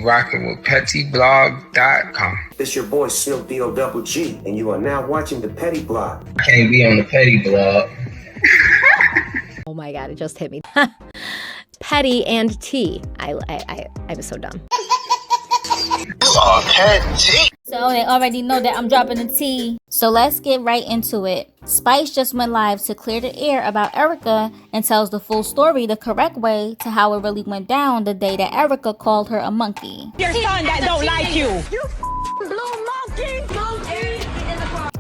rocking with pettyblog.com. It's your boy Silk D-O-double-G, and you are now watching the Petty Blog. I can't be on the Petty Blog. Oh my God, it just hit me. Petty and T. I was so dumb. Oh, Petty. So they already know that I'm dropping the tea. So let's get right into it. Spice just went live to clear the air about Erica and tells the full story the correct way to how it really went down the day that Erica called her a monkey. Your son that don't like you. You blue monkey.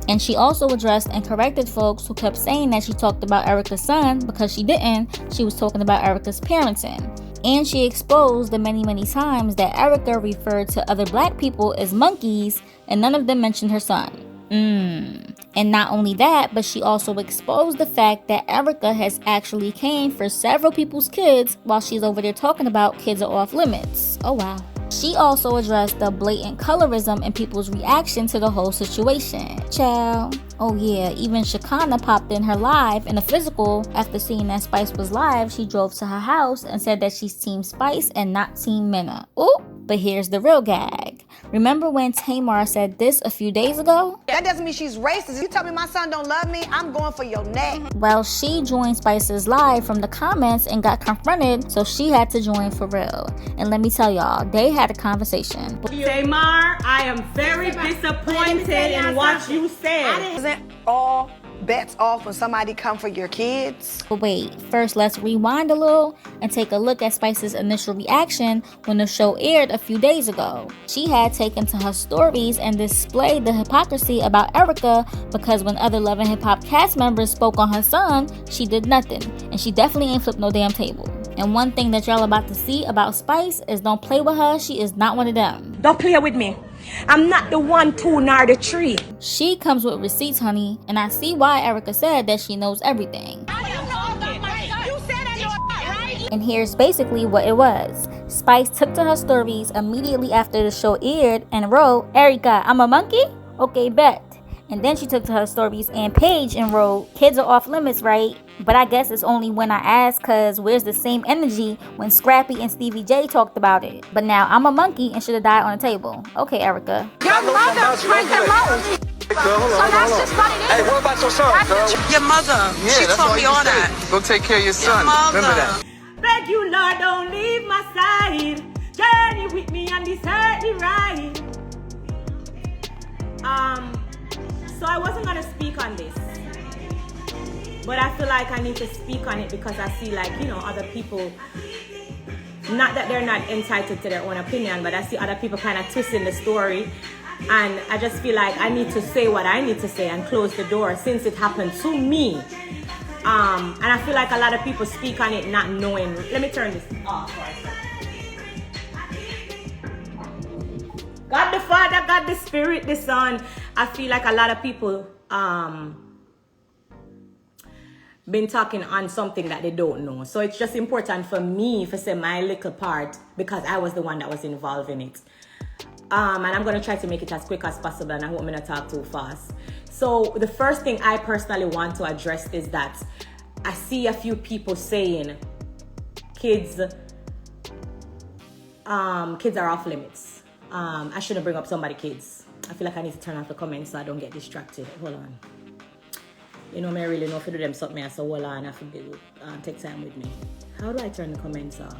And she also addressed and corrected folks who kept saying that she talked about Erica's son because she didn't. She was talking about Erica's parenting. And she exposed the many times that Erica referred to other black people as monkeys and none of them mentioned her son. And not only that, but she also exposed the fact that Erica has actually came for several people's kids while she's over there talking about kids are off limits. Oh wow. She also addressed the blatant colorism and people's reaction to the whole situation. Child. Oh yeah, even Shakana popped in her live in a physical. After seeing that Spice was live, she drove to her house and said that she's Team Spice and not Team Mena. Ooh, but here's the real gag. Remember when Tamar said this a few days ago? That doesn't mean she's racist. You tell me my son don't love me, I'm going for your neck. Well, she joined Spice's live from the comments and got confronted, so she had to join for real. And let me tell y'all, they had a conversation. Tamar, I am very disappointed in what you said. Isn't all bets off when somebody come for your kids? But wait, first let's rewind a little and take a look at Spice's initial reaction when the show aired a few days ago. She had taken to her stories and displayed the hypocrisy about Erica because when other Love and Hip Hop cast members spoke on her son, she did nothing. And she definitely ain't flipped no damn table. And one thing that y'all about to see about Spice is don't play with her. She is not one of them. Don't play with me. I'm not the 1, 2, nor the 3. She comes with receipts, honey, and I see why Erica said that she knows everything. And here's basically what it was. Spice took to her stories immediately after the show aired and wrote, "Erica, I'm a monkey? Okay, bet." And then she took to her stories and page and wrote, "Kids are off limits, right? But I guess it's only when I ask, cause where's the same energy when Scrappy and Stevie J talked about it? But now I'm a monkey and should have died on the table." Okay, Erica. Your mother drank them out. Girl, hold on, that's just what it is. Hey, what about your son, girl? Your mother. Yeah, She that's told all me you all say. that. Go take care of your son. mother. Remember that. Beg you, Lord, don't leave my side. Journey with me on this earthly ride. So I wasn't gonna speak on this, but I feel like I need to speak on it because I see, like, you know, other people, not that they're not entitled to their own opinion, but I see other people kind of twisting the story, and I just feel like I need to say what I need to say and close the door since it happened to me. And I feel like a lot of people speak on it not knowing. Let me turn this off for a second. God the Father, God the Spirit, the Son. I feel like a lot of people been talking on something that they don't know. So it's just important for me to say my little part because I was the one that was involved in it. And I'm going to try to make it as quick as possible, and I hope I'm not talk too fast. So the first thing I personally want to address is that I see a few people saying kids are off limits. I shouldn't bring up somebody's kids. I feel like I need to turn off the comments so I don't get distracted. Hold on. You know, I really know if you do them something, so hold on, I have to take time with me. How do I turn the comments off?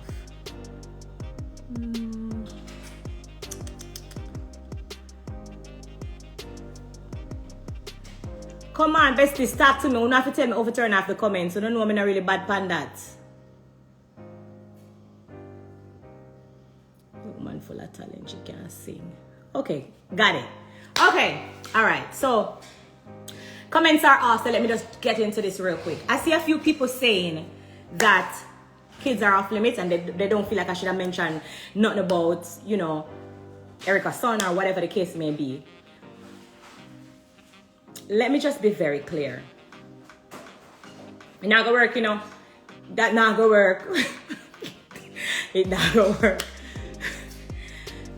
Come on, bestie, talk to me. You don't have to tell me overturn off the comments. You don't know I'm not really bad pan that. Woman full of talent, she can't sing. Okay, got it. Okay, all right. So comments are off, so let me just get into this real quick. I see a few people saying that kids are off limits and they don't feel like I should have mentioned nothing about, you know, Erica's son or whatever the case may be. Let me just be very clear. It not gonna work, you know. That not gonna work. It not gonna work.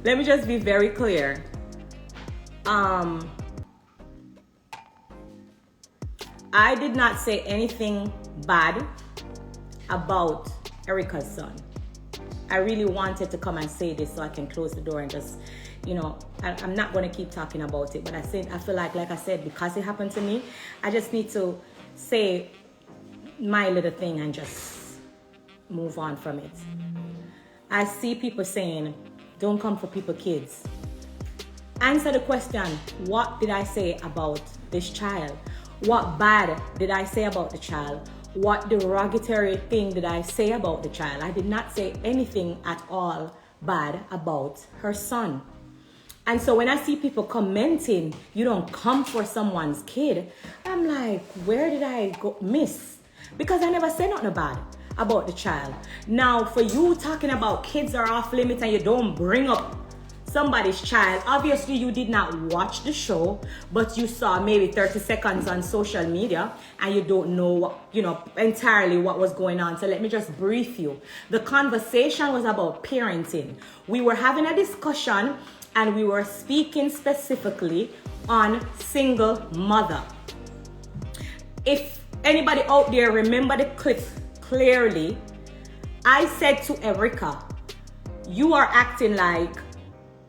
Let me just be very clear. I did not say anything bad about Erica's son. I really wanted to come and say this so I can close the door and just, you know, I'm not going to keep talking about it, but I feel like I said, because it happened to me, I just need to say my little thing and just move on from it. I see people saying, don't come for people's kids. Answer the question, what did I say about this child? What bad did I say about the child? What derogatory thing did I say about the child? I did not say anything at all bad about her son. And so when I see people commenting, you don't come for someone's kid, I'm like, where did I go miss? Because I never said nothing bad about the child. Now, for you talking about kids are off limits and you don't bring up somebody's child, obviously you did not watch the show, but you saw maybe 30 seconds on social media and you don't know, entirely what was going on. So let me just brief you. The conversation was about parenting. We were having a discussion and we were speaking specifically on single mother. If anybody out there remember the clip clearly, I said to Erica, you are acting like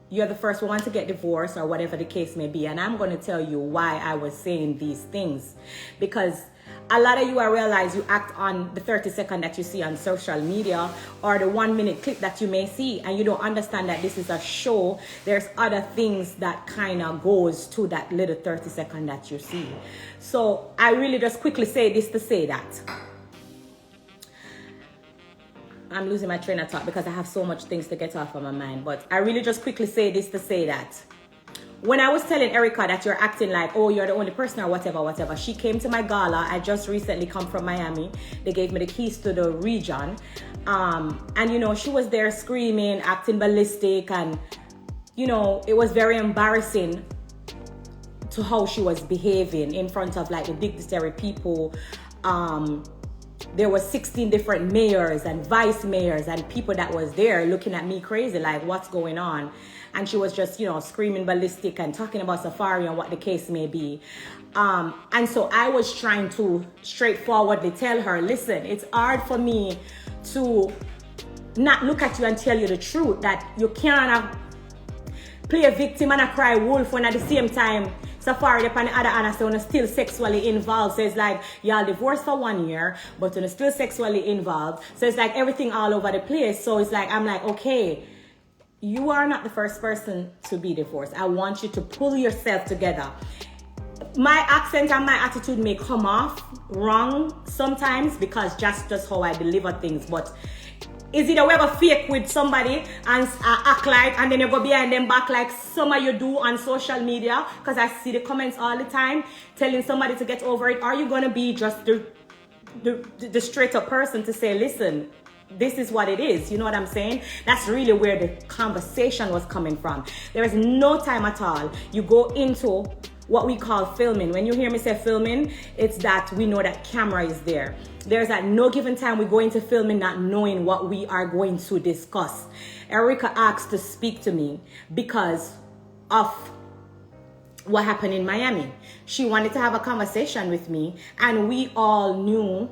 you're the first one to get divorced or whatever the case may be. And I'm going to tell you why I was saying these things. Because a lot of you, I realize you act on the 30 second that you see on social media or the 1 minute clip that you may see, and you don't understand that this is a show. There's other things that kind of goes to that little 30 second that you see. So I really just quickly say this to say that I'm losing my train of thought because I have so much things to get off of my mind. But I really just quickly say this to say that when I was telling Erica that you're acting like, oh, you're the only person or whatever, she came to my gala. I just recently come from Miami. They gave me the keys to the region. And, she was there screaming, acting ballistic. And, it was very embarrassing to how she was behaving in front of like the dignitary people. There were 16 different mayors and vice mayors and people that was there looking at me crazy, like what's going on? And she was just, screaming ballistic and talking about Safari and what the case may be. And so I was trying to straightforwardly tell her, listen, it's hard for me to not look at you and tell you the truth, that you can't play a victim and a cry wolf when at the same time Safari upon the other hand, so still sexually involved. So it's like y'all divorced for 1 year, but you're still sexually involved. So it's like everything all over the place. So it's like, I'm like, okay, you are not the first person to be divorced. I want you to pull yourself together. My accent and my attitude may come off wrong sometimes because just how I deliver things, but is it a way of fake with somebody and act like, and then you go behind them back like some of you do on social media? Because I see the comments all the time telling somebody to get over it. Are you going to be just the straight up person to say, listen, this is what it is? You know what I'm saying? That's really where the conversation was coming from. There is no time at all. You go into what we call filming. When you hear me say filming, it's that we know that camera is there. There's at no given time we go into filming not knowing what we are going to discuss. Erica asked to speak to me because of what happened in Miami. She wanted to have a conversation with me, and we all knew,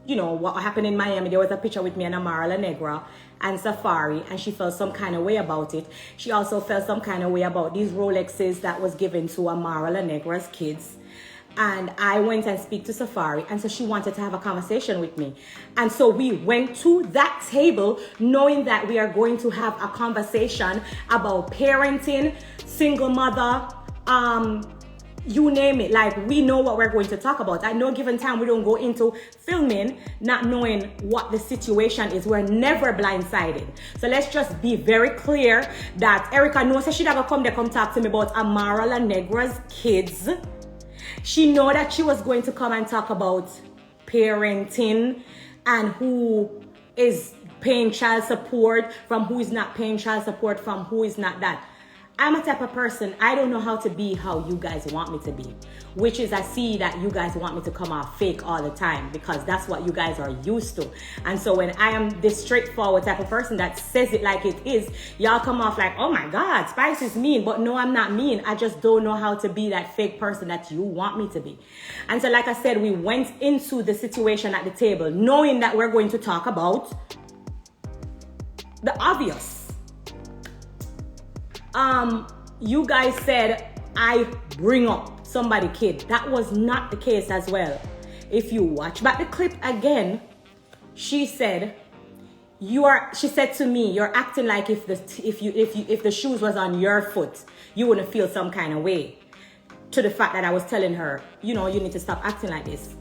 what happened in Miami. There was a picture with me and Amara La Negra and Safari, and she felt some kind of way about it. She also felt some kind of way about these Rolexes that was given to Amara La Negra's kids. And I went and speak to Safari, and so she wanted to have a conversation with me. And so we went to that table knowing that we are going to have a conversation about parenting, single mother, you name it. Like, we know what we're going to talk about. At no given time, we don't go into filming not knowing what the situation is. We're never blindsided. So let's just be very clear that Erica knows that she'd have come talk to me about Amara La Negra's kids. She know that she was going to come and talk about parenting and who is paying child support from who is not paying child support from who is not that. I'm a type of person, I don't know how to be how you guys want me to be, which is I see that you guys want me to come off fake all the time because that's what you guys are used to. And so when I am this straightforward type of person that says it like it is, y'all come off like, oh my God, Spice is mean. But no, I'm not mean. I just don't know how to be that fake person that you want me to be. And so like I said, we went into the situation at the table knowing that we're going to talk about the obvious. You guys said I bring up somebody kid. That was not the case as well. If you watch back the clip again, she said, she said to me, you're acting like if the shoes was on your foot, you wouldn't feel some kind of way. To the fact that I was telling her, you know, you need to stop acting like this.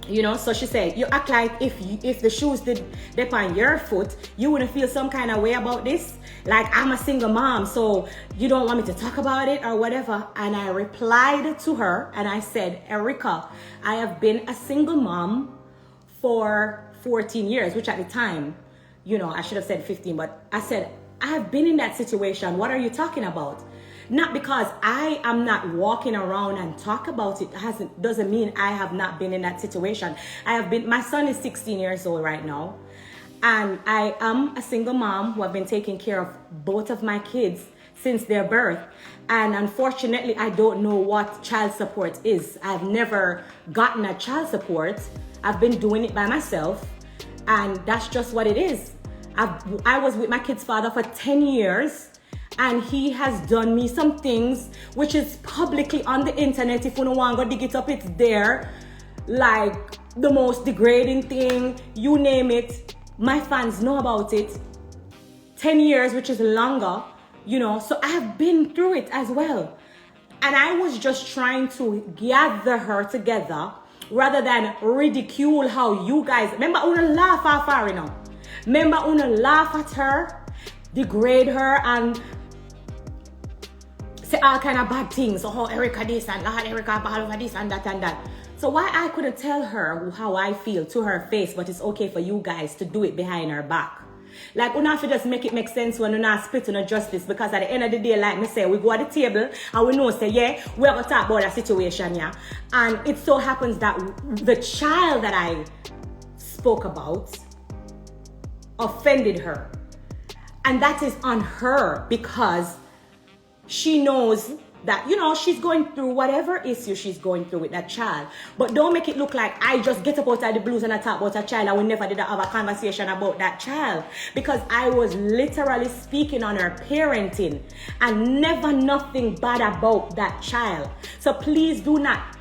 You know, so she said, you act like if the shoes did dip on your foot, you wouldn't feel some kind of way about this. Like, I'm a single mom, so you don't want me to talk about it or whatever. And I replied to her and I said, Erica, I have been a single mom for 14 years, which at the time, you know, I should have said 15, but I said, I have been in that situation. What are you talking about? Not because I am not walking around and talk about it doesn't mean I have not been in that situation. My son is 16 years old right now. And I am a single mom who have been taking care of both of my kids since their birth. And unfortunately, I don't know what child support is. I've never gotten a child support. I've been doing it by myself. And that's just what it is. I was with my kid's father for 10 years. And he has done me some things which is publicly on the internet. If you don't want to go dig it up, it's there. Like the most degrading thing, you name it. My fans know about it. 10 years, which is longer, you know. So I have been through it as well. And I was just trying to gather her together rather than ridicule how you guys. Remember, I want to laugh at her, you know. Remember, I want to laugh at her, degrade her, and say all kind of bad things. Oh, Erica this and that, Erica bad over this and that and that. So why I couldn't tell her how I feel to her face, but it's okay for you guys to do it behind her back. Like, we have to just make it make sense when we're not splitting no justice, because at the end of the day, like me say, we go at the table and we know, say, yeah, we're going to talk about a situation, yeah. And it so happens that the child that I spoke about offended her. And that is on her, because she knows that, you know, she's going through whatever issue she's going through with that child. But don't make it look like I just get up out of the blues and I talk about a child and we never did have a conversation about that child. Because I was literally speaking on her parenting and never nothing bad about that child. So please do not,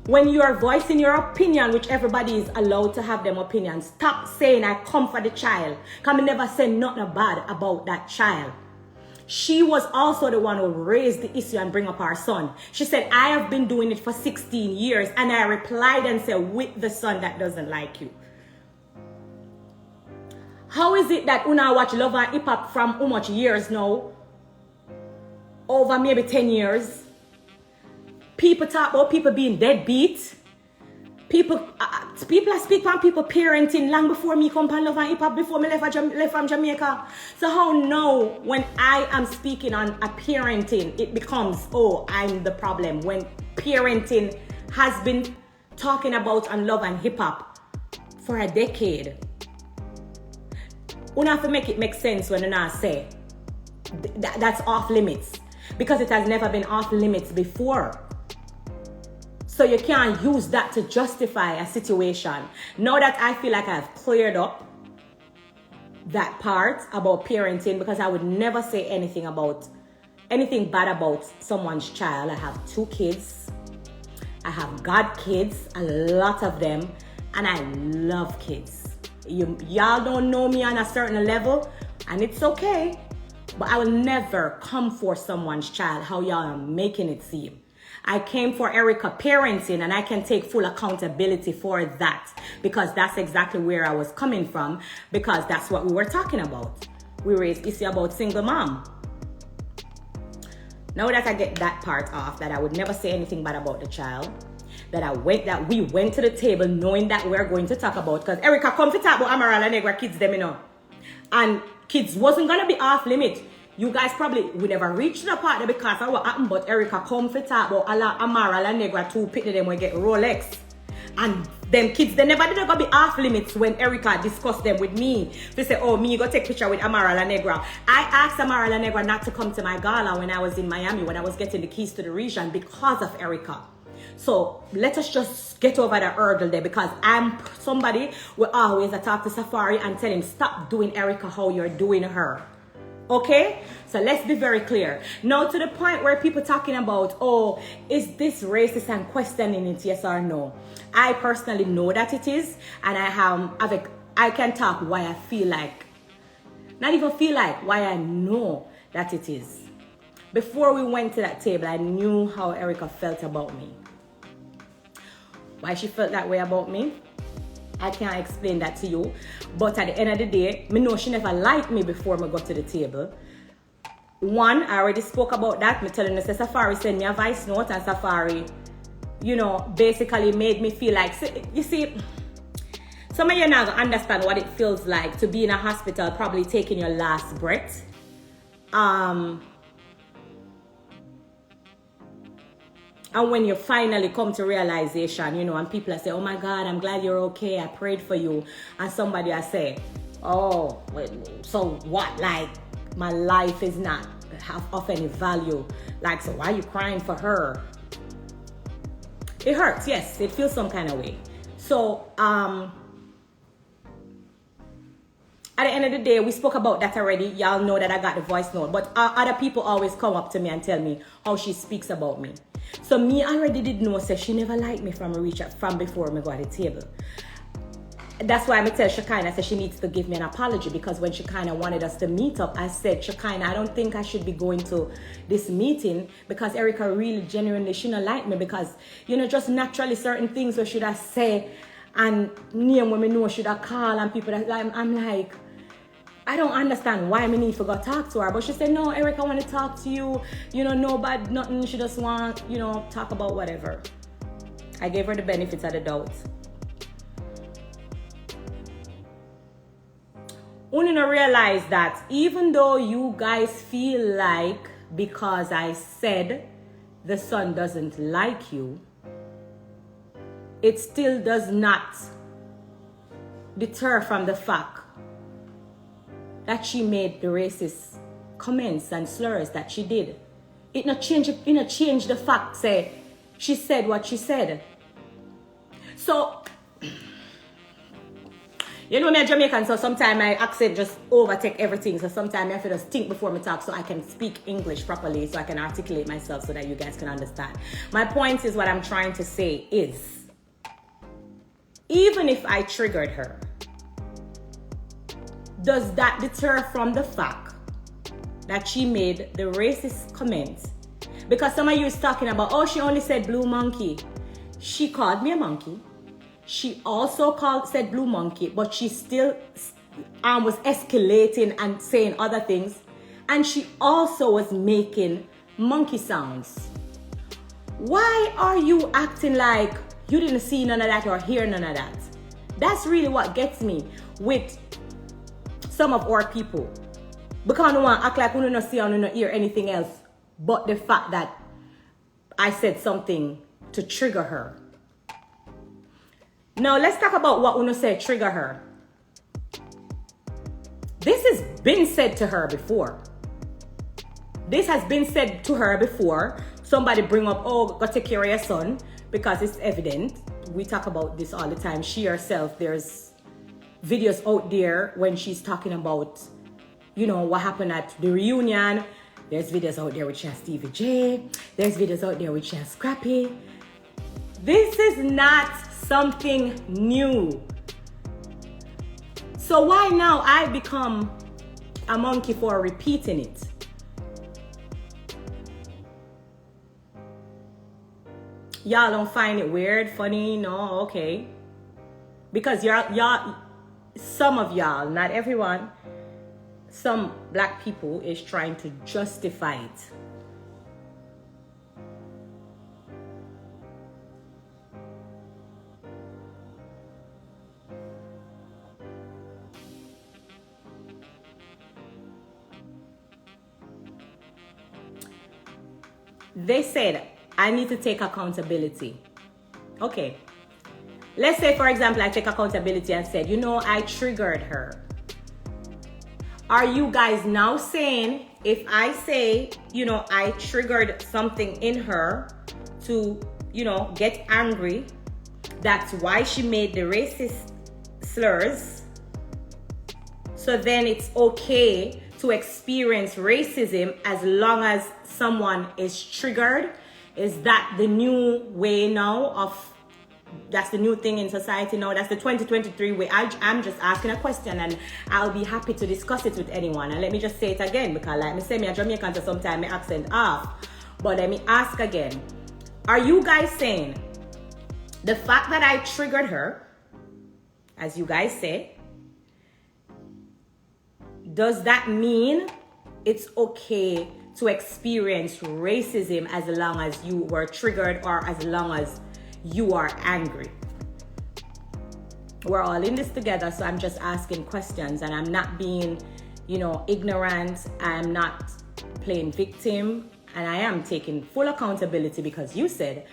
when you are voicing your opinion, which everybody is allowed to have them opinions, stop saying I come for the child. Because I never say nothing bad about that child. She was also the one who raised the issue and bring up our son. She said, I have been doing it for 16 years. And I replied and said, with the son that doesn't like you. How is it that Una watch Love and Hip Hop from how much years now? Over maybe 10 years. People talk about people being deadbeat. People I speak on people parenting long before me come on Love and Hip Hop, before me left from Jamaica. So how now when I am speaking on a parenting, it becomes, oh, I'm the problem, when parenting has been talking about on Love and Hip Hop for a decade. You have to make it make sense when you not say that's off limits, because it has never been off limits before. So you can't use that to justify a situation. Now that I feel like I've cleared up that part about parenting, because I would never say anything bad about someone's child. I have 2 kids. I have god kids, a lot of them, and I love kids. Y'all don't know me on a certain level, and it's okay. But I will never come for someone's child how y'all are making it seem. I came for Erica parenting, and I can take full accountability for that, because that's exactly where I was coming from, because that's what we were talking about. We raised issue about single mom. Now that I get that part off, that I would never say anything bad about the child, that we went to the table knowing that we're going to talk about, because Erica come to talk about Amaral and Negra kids them, you know. And kids wasn't going to be off limit. You guys probably we never reached the part there because of what happened, but Erica come for talk about Amaral and Negra 2 pitney them will get Rolex. And them kids, they never did not be off limits when Erica discussed them with me. They say, oh, me go take picture with Amaral and Negra. I asked Amaral and Negra not to come to my gala when I was in Miami, when I was getting the keys to the region, because of Erica. So let us just get over the hurdle there, because I'm somebody will always talk to Safari and tell him, stop doing Erica how you're doing her. Okay? So let's be very clear. Now to the point where people talking about, oh, is this racist and questioning it, yes or no? I personally know that it is, and I can talk why I feel like, not even feel like, why I know that it is. Before we went to that table, I knew how Erica felt about me. Why she felt that way about me, I can't explain that to you. But at the end of the day, me know she never liked me before me got to the table. One, I already spoke about that. Me telling her, Safari sent me a voice note, and Safari, you know, basically made me feel like, you see, some of you now gonna understand what it feels like to be in a hospital, probably taking your last breath. And when you finally come to realization, you know, and people are saying, oh my God, I'm glad you're okay, I prayed for you. And somebody I say, oh, so what? Like, my life is not of any value. Like, so why are you crying for her? It hurts, yes, it feels some kind of way. So, at the end of the day, we spoke about that already. Y'all know that I got the voice note. But other people always come up to me and tell me how she speaks about me. So me already did know, say she never liked me from before me go at the table. That's why I tell Shekinah, say she needs to give me an apology, because when Shekinah wanted us to meet up, I said, Shekinah, I don't think I should be going to this meeting, because Erica really genuinely shouldn't like me, because, you know, just naturally certain things where should I say and name when me know should I call, and people that I'm like, I don't understand why me need to go talk to her. But she said, no, Erica, I want to talk to you. You know, no bad, nothing. She just want, you know, talk about whatever. I gave her the benefits of the doubt. Only to realize that even though you guys feel like because I said the son doesn't like you, it still does not deter from the fact that she made the racist comments and slurs that she did. It not change the fact, say, she said what she said. So, you know me a Jamaican, so sometimes my accent just overtake everything. So sometimes I have to just think before me talk so I can speak English properly, so I can articulate myself so that you guys can understand. My point is, what I'm trying to say is, even if I triggered her, does that deter from the fact that she made the racist comments? Because some of you is talking about, oh, she only said blue monkey. She called me a monkey. She also said blue monkey, but she still was escalating and saying other things. And she also was making monkey sounds. Why are you acting like you didn't see none of that or hear none of that? That's really what gets me with some of our people. Because no one act like we don't see or don't hear anything else but the fact that I said something to trigger her. Now let's talk about what Uno said trigger her. This has been said to her before. This has been said to her before. Somebody bring up, oh, go take care of your son, because it's evident. We talk about this all the time. She herself, there's videos out there when she's talking about, you know, what happened at the reunion. There's videos out there with she has Stevie J. There's videos out there with she has Scrappy. This is not something new. So why now I become a monkey for repeating it? Y'all don't find it weird, funny? No, okay. Because y'all, some of y'all, not everyone, some black people is trying to justify it. They said, I need to take accountability. Okay. Let's say, for example, I take accountability and said, you know, I triggered her. Are you guys now saying, if I say, you know, I triggered something in her to, get angry. That's why she made the racist slurs. So then it's okay to experience racism as long as someone is triggered. Is that the new way now that's the new thing in society now? That's the 2023 way. I'm just asking a question, and I'll be happy to discuss it with anyone. And let me just say it again, because like me say, me a Jamaican, so sometimes my accent off. But let me ask again. Are you guys saying the fact that I triggered her, as you guys say, does that mean it's okay to experience racism as long as you were triggered or as long as you are angry? We're all in this together, so I'm just asking questions, and I'm not being, ignorant. I'm not playing victim, and I am taking full accountability because you said,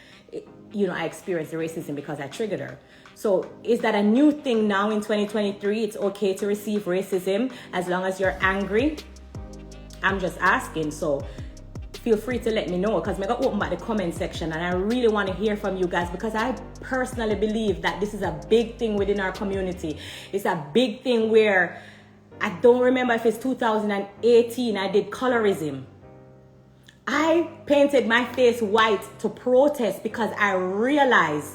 I experienced racism because I triggered her. So is that a new thing now in 2023? It's okay to receive racism as long as you're angry? I'm just asking. So feel free to let me know, because I'm going to open back the comment section, and I really want to hear from you guys, because I personally believe that this is a big thing within our community. It's a big thing where I don't remember if it's 2018, I did colorism. I painted my face white to protest because I realized,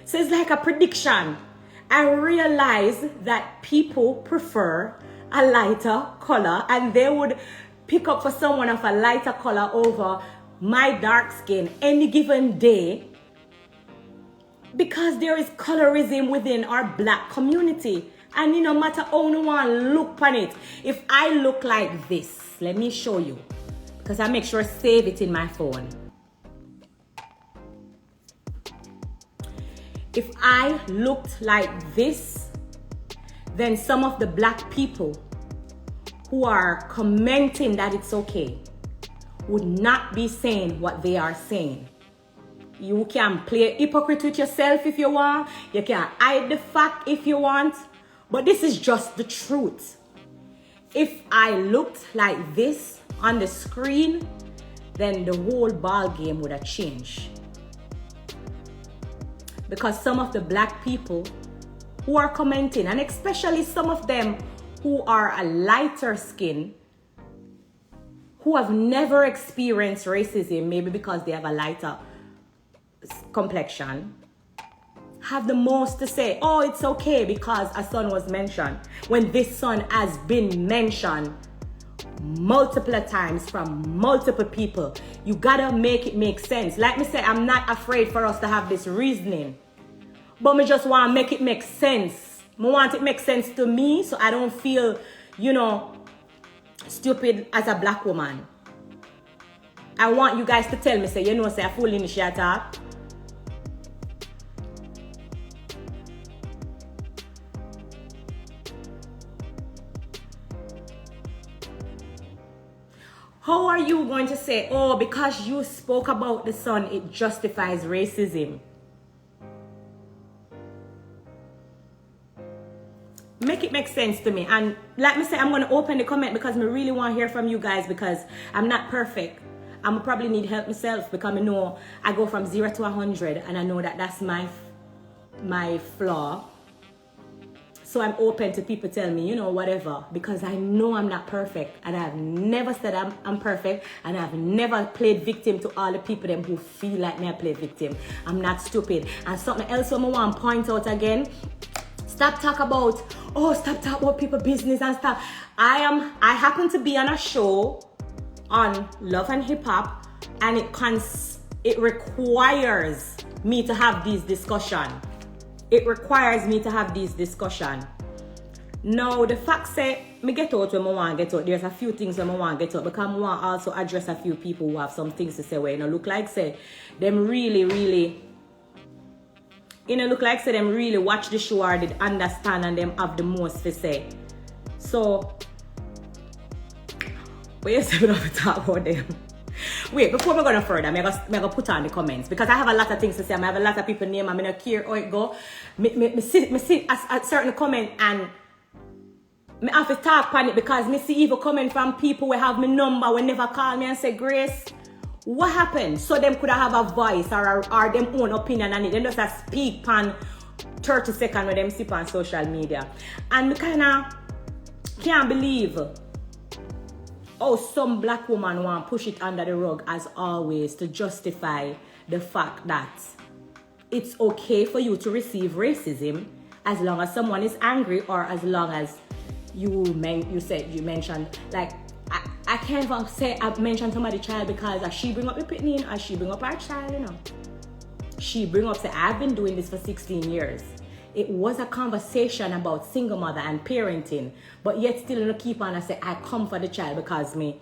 so it's like a prediction. I realized that people prefer a lighter color, and they would pick up for someone of a lighter color over my dark skin any given day, because there is colorism within our black community. And no matter how no one look on it, if I look like this, let me show you, because I make sure I save it in my phone. If I looked like this, then some of the black people who are commenting that it's okay would not be saying what they are saying. You can play hypocrite with yourself if you want. You can hide the fact if you want. But this is just the truth. If I looked like this on the screen, then the whole ball game would have changed. Because some of the black people who are commenting, and especially some of them who are a lighter skin, who have never experienced racism, maybe because they have a lighter complexion, have the most to say. Oh, it's okay because a son was mentioned, when this son has been mentioned multiple times from multiple people. You gotta make it make sense. Like me say, I'm not afraid for us to have this reasoning, but me just want to make it make sense. I want it to make sense to me, so I don't feel, stupid as a black woman. I want you guys to tell me, say, say a full initiator. How are you going to say, oh, because you spoke about the son, it justifies racism? Make it make sense to me. And like me say, I'm going to open the comment because I really want to hear from you guys, because I'm not perfect. I'm probably need help myself, because I know I go from 0 to 100, and I know that that's my flaw. So I'm open to people tell me, whatever, because I know I'm not perfect, and I've never said I'm perfect, and I've never played victim to all the people them who feel like me I play victim. I'm not stupid. And something else I want to point out again, stop talk about people business and stuff. I happen to be on a show on Love and Hip Hop, and it requires me to have these discussions. It requires me to have these discussions. Now, the fact say, me get out when I want to get out. There's a few things when I want to get out, because I want to also address a few people who have some things to say where look like say, them really look like say them really watch the show or did understand, and them have the most to say. So, but you say we don't talk about them. Wait, before we go further, I'm going to put on the comments, because I have a lot of things to say. I have a lot of people name. I'm going to care how it go. Me see a certain comment, and me have to talk on it, because me see even comment from people who have my number, who never call me and say, Grace, What happened? So them could have a voice or them own opinion and them just speak on 30 seconds when them sip on social media. And me kinda can't believe some black woman want to push it under the rug as always to justify the fact that it's okay for you to receive racism as long as someone is angry or as long as you mentioned like I can't even say I mentioned somebody's child because she bring up the pitney or she bring up our child, you know. She bring up say I've been doing this for 16 years. It was a conversation about single mother and parenting, but yet still you keep on and say I come for the child because me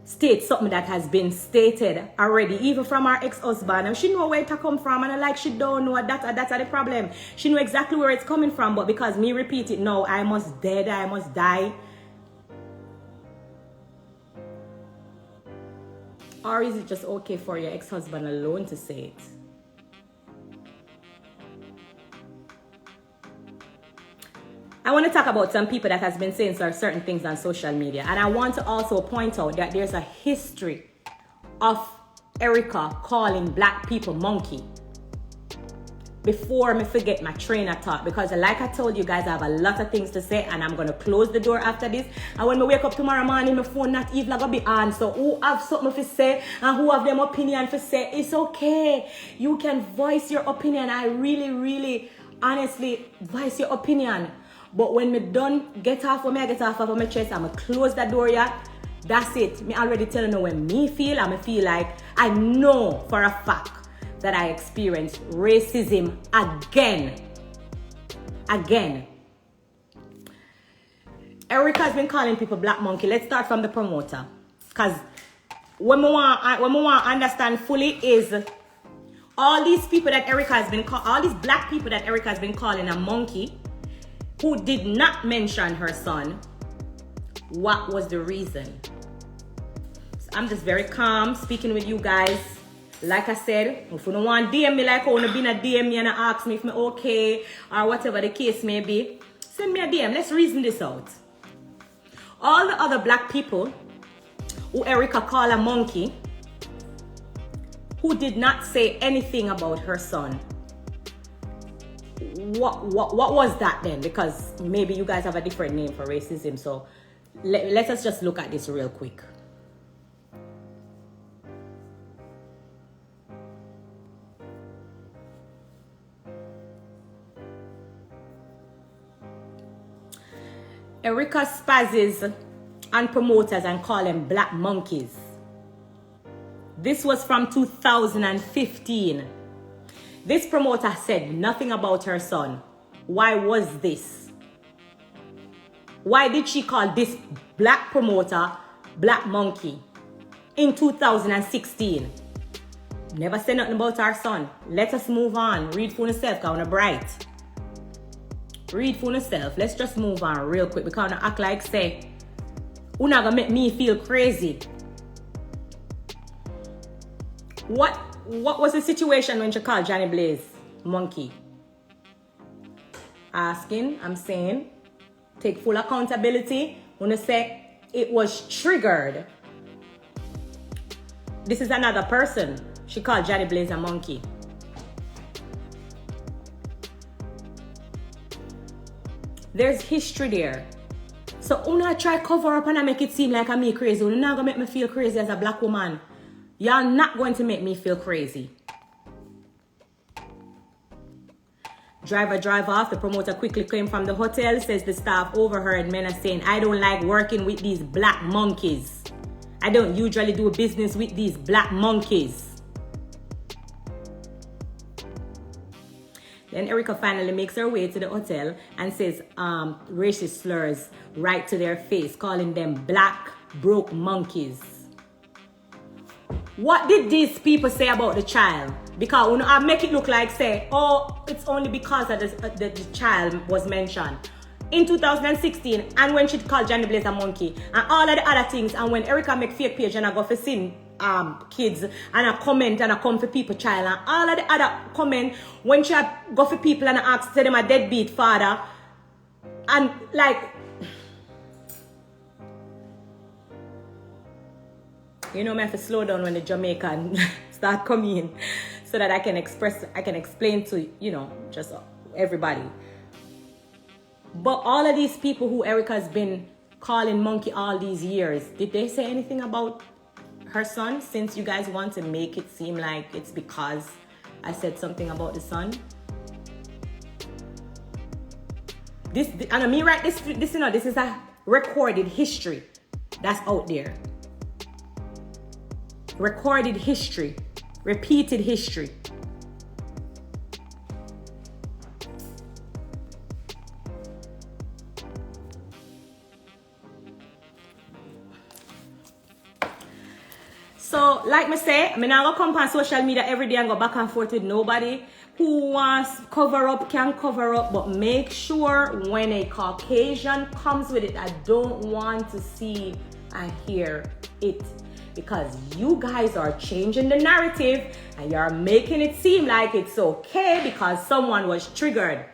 state something that has been stated already, even from our ex-husband. And she know where it come from, and I like she don't know that's the problem. She know exactly where it's coming from, but because me repeat it now, I must die. Or is it just okay for your ex-husband alone to say it? I want to talk about some people that has been saying certain things on social media. And I want to also point out that there's a history of Erica calling black people monkey. Before me forget my train of thought, because like I told you guys, I have a lot of things to say and I'm going to close the door after this. And when I wake up tomorrow morning, my phone not even going to be on. So who have something to say and who have them opinion to say, it's okay. You can voice your opinion. I really, honestly voice your opinion. But when me done get off of my chest, I'm going to close that door yet. That's it. Me already telling you when me feel, I feel like I know for a fact that I experienced racism again. Erica has been calling people black monkey. Let's start from the promoter. Because what we want to understand fully is all these people that Erica has been all these black people that Erica has been calling a monkey, who did not mention her son, what was the reason? So I'm just very calm speaking with you guys. Like I said, if you don't want to DM me like I want to be in a DM me and ask me if I'm okay or whatever the case may be, send me a DM. Let's reason this out. All the other black people who Erica called a monkey, who did not say anything about her son, what was that then? Because maybe you guys have a different name for racism. So let us just look at this real quick. Erica spazzes on promoters and call them black monkeys. This was from 2015. This promoter said nothing about her son. Why was this? Why did she call this black promoter black monkey in 2016? Never said nothing about her son. Let us move on. Read for yourself, because I'm bright. Read for yourself. Let's just move on real quick, because I act like say, you're not gonna make me feel crazy. What was the situation when she called Johnny Blaze monkey? Asking, I'm saying, take full accountability. When I say it was triggered. This is another person. She called Johnny Blaze a monkey. There's history there. So una try cover up and I make it seem like I'm me crazy. You're not gonna make me feel crazy as a black woman. Y'all not going to make me feel crazy. Driver drive off. The promoter quickly came from the hotel. Says the staff overheard Mena saying, I don't like working with these black monkeys. I don't usually do business with these black monkeys. Then Erica finally makes her way to the hotel and says racist slurs right to their face, calling them black broke monkeys. What did these people say about the child? Because when I make it look like say, oh, it's only because of the child was mentioned. In 2016, and when she called Johnny Blaze a monkey, and all of the other things, and when Erica make fake page and I go for sin kids, and I comment and I come for people child, and all of the other comment, when she go for people and I ask, say them a deadbeat father, and like, You know, I have to slow down when the Jamaican start coming in so that I can explain to, you know, just everybody. But all of these people who Erica's been calling monkey all these years, did they say anything about her son, since you guys want to make it seem like it's because I said something about the son? This, and me right, this, you know, this is a recorded history that's out there. Recorded history, repeated history. So, like me say, I'm not gonna come on social media every day and go back and forth with nobody. Who wants cover up can cover up, but make sure when a Caucasian comes with it, I don't want to see and hear it, because you guys are changing the narrative and you're making it seem like it's okay because someone was triggered.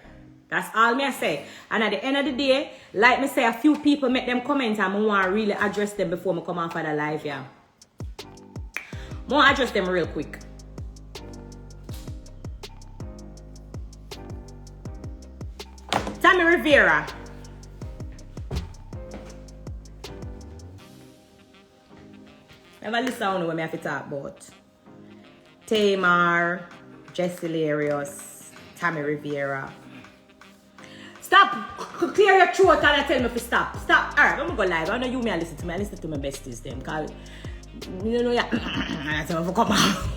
That's all me I say. And at the end of the day, like me say, a few people make them comment and I want to really address them before I come on for the live, yeah. I want to address them real quick. Tammy Rivera. Never listen to what I have to talk about. Tamar, Jesse Larios, Tammy Rivera. Stop! Clear your throat and tell me to stop. Stop. Alright, I'm going to go live. I know you may listen to me. I listen to my besties them. Because, you know, yeah. I tell me to come out.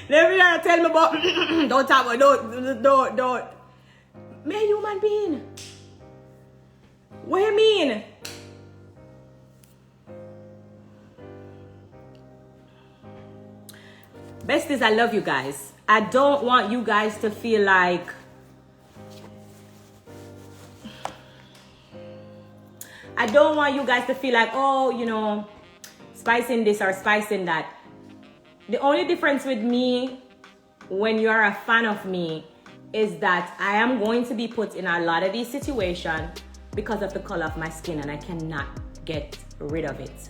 Let me tell me about don't talk about don't man, human being. What you mean? Besties, I love you guys. I don't want you guys to feel like oh, you know, spicing this or spicing that. The only difference with me when you're a fan of me is that I am going to be put in a lot of these situations because of the color of my skin, and I cannot get rid of it.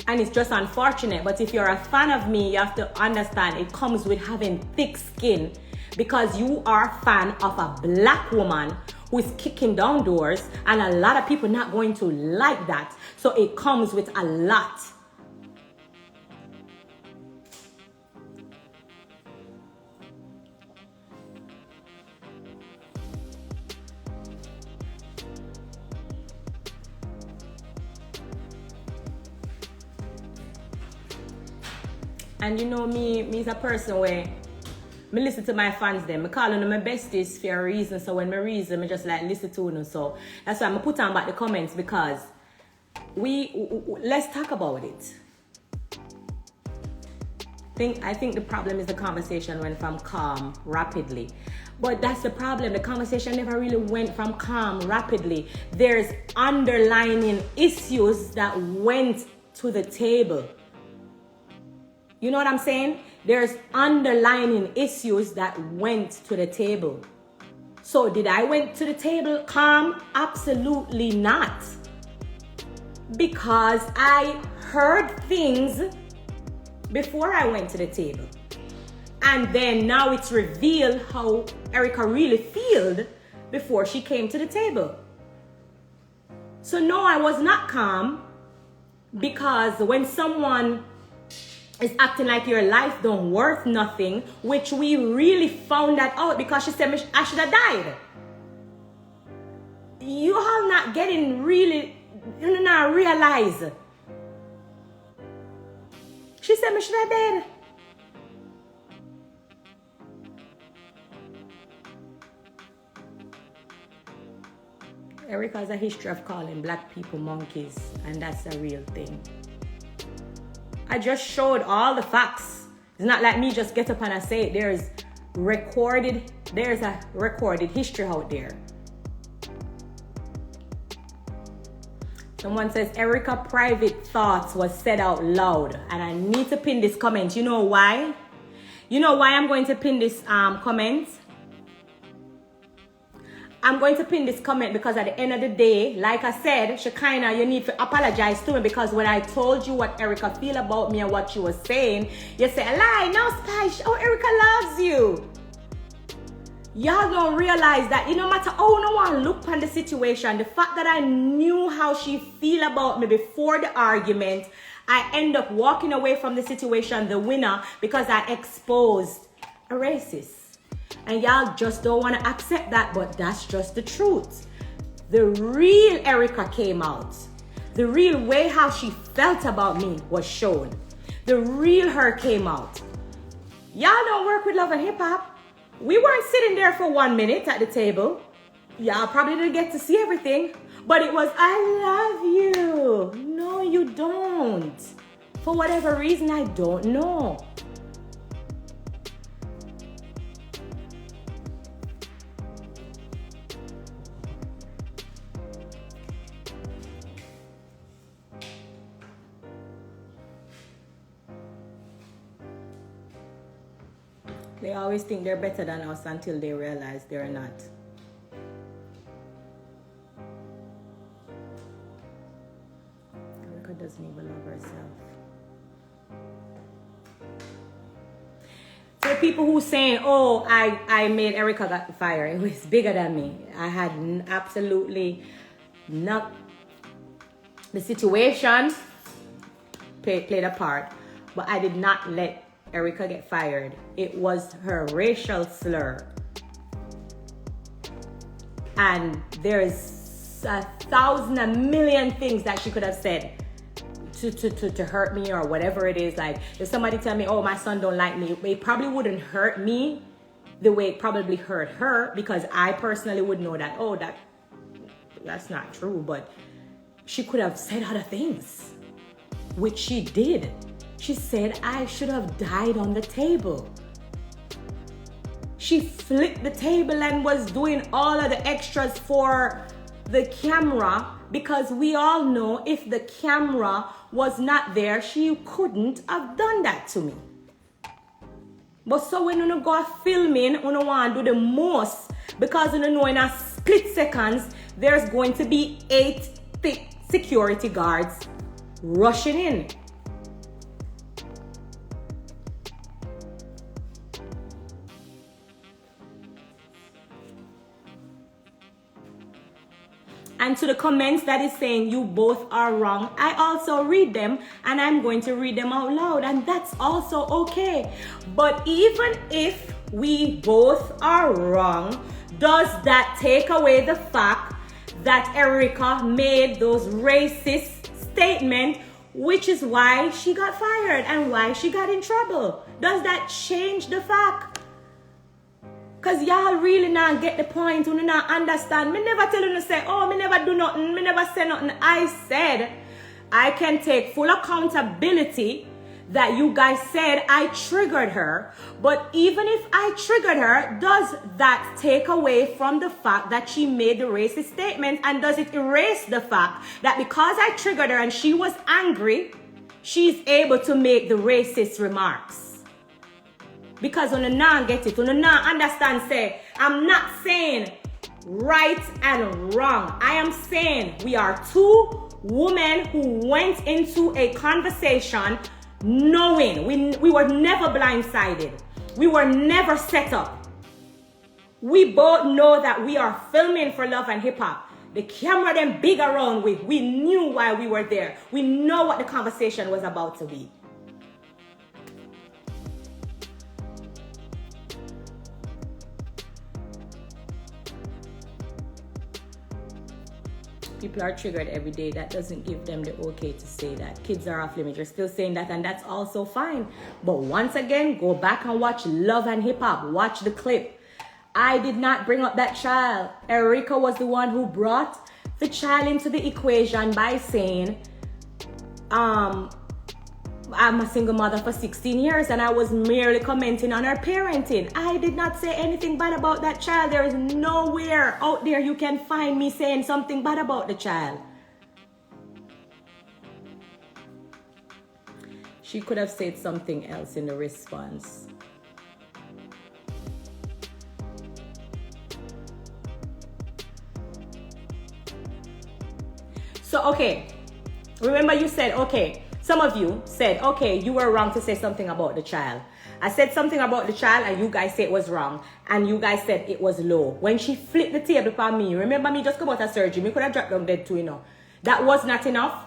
And it's just unfortunate, but if you're a fan of me, you have to understand it comes with having thick skin, because you are a fan of a black woman who is kicking down doors, and a lot of people not going to like that. So it comes with a lot. And you know me is a person where me listen to my fans them. I call them my besties for a reason. So when me reason, I just like listen to them. So that's why I put on back the comments, because let's talk about it. I think the problem is the conversation went from calm rapidly. But that's the problem. The conversation never really went from calm rapidly. There's underlying issues that went to the table. You know what I'm saying? There's underlying issues that went to the table. So did I went to the table calm? Absolutely not. Because I heard things before I went to the table. And then now it's revealed how Erica really felt before she came to the table. So no, I was not calm, because when someone is acting like your life don't worth nothing, which we really found that out because she said I should have died. You are not getting really, you not realize. She said I should have died. Erica has a history of calling black people monkeys, and that's a real thing. I just showed all the facts. It's not like me just get up and I say it. There's a recorded history out there. Someone says Erica private thoughts was said out loud, and I need to pin this comment. You know why? You know why I'm going to pin this comment? I'm going to pin this comment because at the end of the day, like I said, Shekinah, you need to apologize to me because when I told you what Erica feel about me and what she was saying, you say, a lie, no Spice, oh, Erica loves you. Y'all don't realize that no matter how no one look on the situation, the fact that I knew how she feel about me before the argument, I end up walking away from the situation the winner because I exposed a racist. And y'all just don't want to accept that, but that's just the truth. The real Erica came out. The real way how she felt about me was shown. The real her came out. Y'all don't work with Love and Hip Hop. We weren't sitting there for 1 minute at the table. Y'all probably didn't get to see everything, but it was, I love you. No, you don't. For whatever reason, I don't know. They always think they're better than us until they realize they're not. Erica doesn't even love herself. For people who saying, oh, I made Erica got fired, it was bigger than me. I had absolutely not. The situation played a part, but I did not let Erica get fired. It was her racial slur. And there's 1,000, a million things that she could have said to hurt me or whatever it is. Like if somebody tell me, oh, my son don't like me, it probably wouldn't hurt me the way it probably hurt her, because I personally would know that, oh, that's not true. But she could have said other things, which she did. She said I should have died on the table. She flipped the table and was doing all of the extras for the camera, because we all know if the camera was not there, she couldn't have done that to me. But so when you go filming, you want to do the most, because you know in a split seconds, there's going to be 8 thick security guards rushing in. And to the comments that is saying you both are wrong, I also read them, and I'm going to read them out loud, and that's also okay. But even if we both are wrong, does that take away the fact that Erica made those racist statements, which is why she got fired and why she got in trouble? Does that change the fact? Because y'all really not get the point, you not understand. Me never tell you to say, oh, me never do nothing, me never say nothing. I said I can take full accountability that you guys said I triggered her. But even if I triggered her, does that take away from the fact that she made the racist statement? And does it erase the fact that because I triggered her and she was angry, she's able to make the racist remarks? Because on the non get it, on the non understand, say, I'm not saying right and wrong. I am saying we are two women who went into a conversation knowing we were never blindsided. We were never set up. We both know that we are filming for Love and Hip Hop. The camera them big around with. We knew why we were there. We know what the conversation was about to be. People are triggered every day. That doesn't give them the okay to say that. Kids are off limits. You're still saying that, and that's also fine. But once again, go back and watch Love and Hip Hop. Watch the clip. I did not bring up that child. Erica was the one who brought the child into the equation by saying, I'm a single mother for 16 years and I was merely commenting on her parenting. I did not say anything bad about that child. There is nowhere out there you can find me saying something bad about the child. She could have said something else in the response. So, okay. Remember you said, okay, some of you said, okay, you were wrong to say something about the child. I said something about the child and you guys said it was wrong. And you guys said it was low. When she flipped the table for me, remember me just come out of surgery. Me could have dropped down dead too, you know. That was not enough.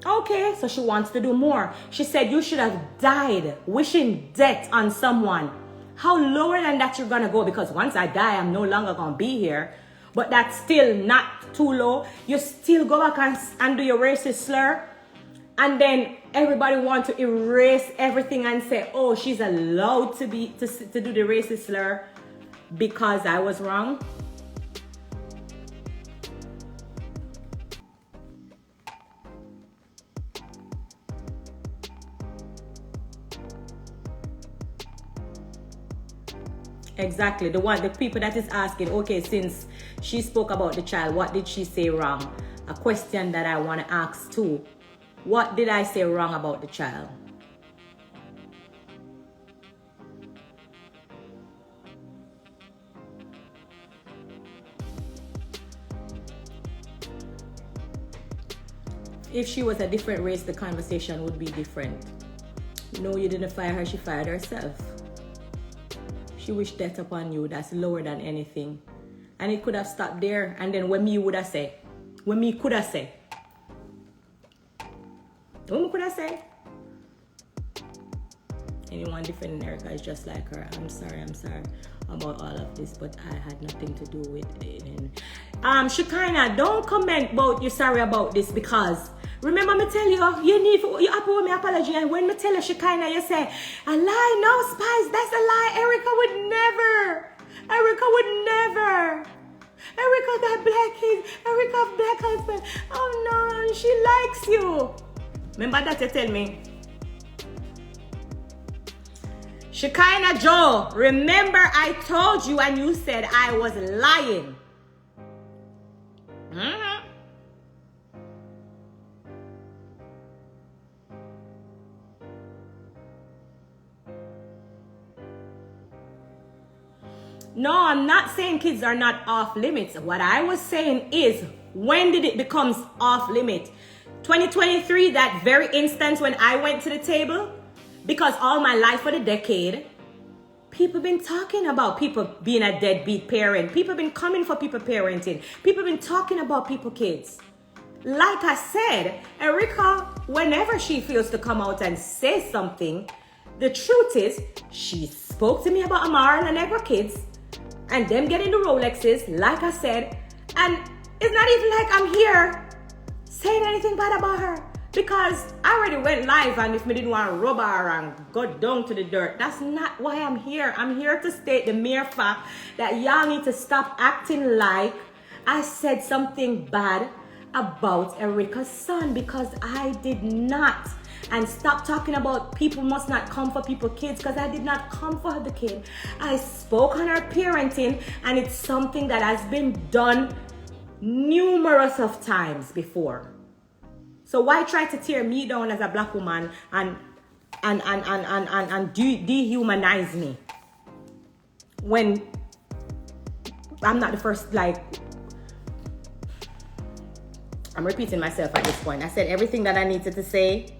Okay, so she wants to do more. She said you should have died wishing death on someone. How lower than that you're gonna go? Because once I die, I'm no longer gonna be here. But that's still not too low. You still go back and do your racist slur. And then everybody want to erase everything and say, oh, she's allowed to do the racist slur because I was wrong. Exactly. The people that is asking, okay, since she spoke about the child, what did she say wrong? A question that I want to ask too. What did I say wrong about the child? If she was a different race, the conversation would be different. No, you didn't fire her, she fired herself. She wished death upon you. That's lower than anything. And it could have stopped there. And then when me could have said, anyone defending Erica is just like her. I'm sorry about all of this, but I had nothing to do with it. Shekinah, don't comment about you're sorry about this, because remember me tell you happy with my apology, and when me tell you Shekinah, you say a lie, no Spice, that's a lie. Erica would never. Erica got black kids. Erica have black husband. Oh no, she likes you. Remember that you tell me. Shekinah Joe, remember I told you and you said I was lying. No, I'm not saying kids are not off limits. What I was saying is, when did it become off limit? 2023, that very instance when I went to the table, because all my life for the decade, people been talking about people being a deadbeat parent. People been coming for people parenting. People been talking about people kids. Like I said, Erica, whenever she feels to come out and say something, the truth is, she spoke to me about Amara and the Negro kids and them getting the Rolexes, like I said, and it's not even like I'm here saying anything bad about her, because I already went live, and if me didn't want to rub her and go down to the dirt, that's not why I'm here. I'm here to state the mere fact that y'all need to stop acting like I said something bad about Erica's son, because I did not. And stop talking about people must not come for people kids, because I did not come for the kid. I spoke on her parenting, and it's something that has been done numerous of times before. So why try to tear me down as a black woman and dehumanize me when I'm not the first? Like, I'm repeating myself at this point. I said everything that I needed to say.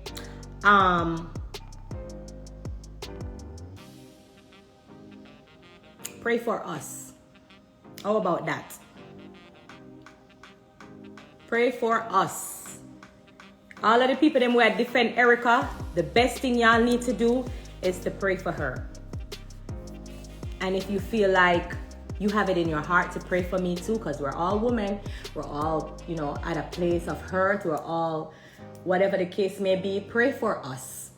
Pray for us. How about that? Pray for us. All of the people them who defend Erica, the best thing y'all need to do is to pray for her. And if you feel like you have it in your heart to pray for me too, because we're all women, we're all, at a place of hurt, we're all, whatever the case may be, pray for us.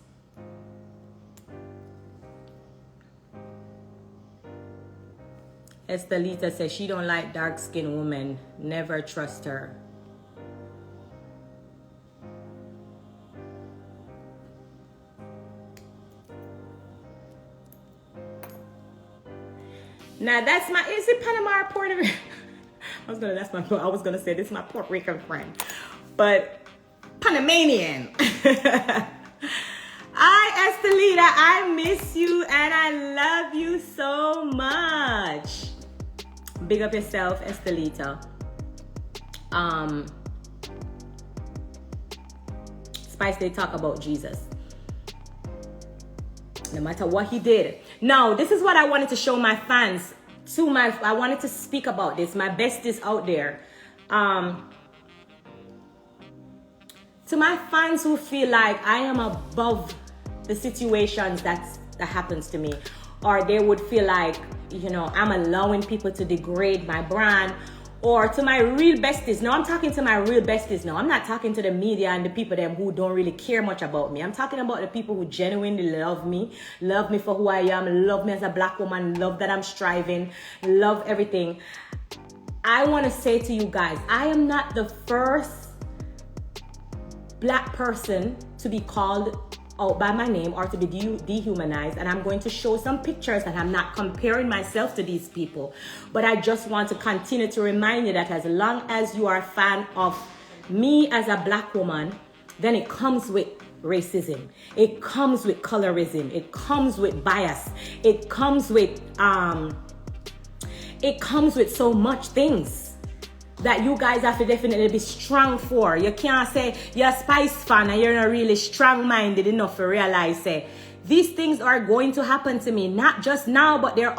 Estelita says she don't like dark-skinned women. Never trust her. Now that's my, is it Panama or Puerto Rico? I was gonna say this is my Puerto Rican friend, but Panamanian. Hi Estelita, I miss you and I love you so much. Big up yourself, Estelita. Spice, they talk about Jesus. No matter what he did. Now, this is what I wanted to show my fans. I wanted to speak about this. My besties out there. To my fans who feel like I am above the situations that happens to me, or they would feel like, you know, I'm allowing people to degrade my brand, or to my real besties. Now I'm talking to my real besties now. I'm not talking to the media and the people them who don't really care much about me. I'm talking about the people who genuinely love me for who I am, love me as a black woman, love that I'm striving, love everything. I want to say to you guys, I am not the first black person to be called out by my name or to be dehumanized, and I'm going to show some pictures, and I'm not comparing myself to these people, but I just want to continue to remind you that as long as you are a fan of me as a black woman, then it comes with racism, it comes with colorism, it comes with bias, it comes with so much things that you guys have to definitely be strong for. You can't say you're a Spice fan and you're not really strong-minded enough to realize these things are going to happen to me, not just now, but they're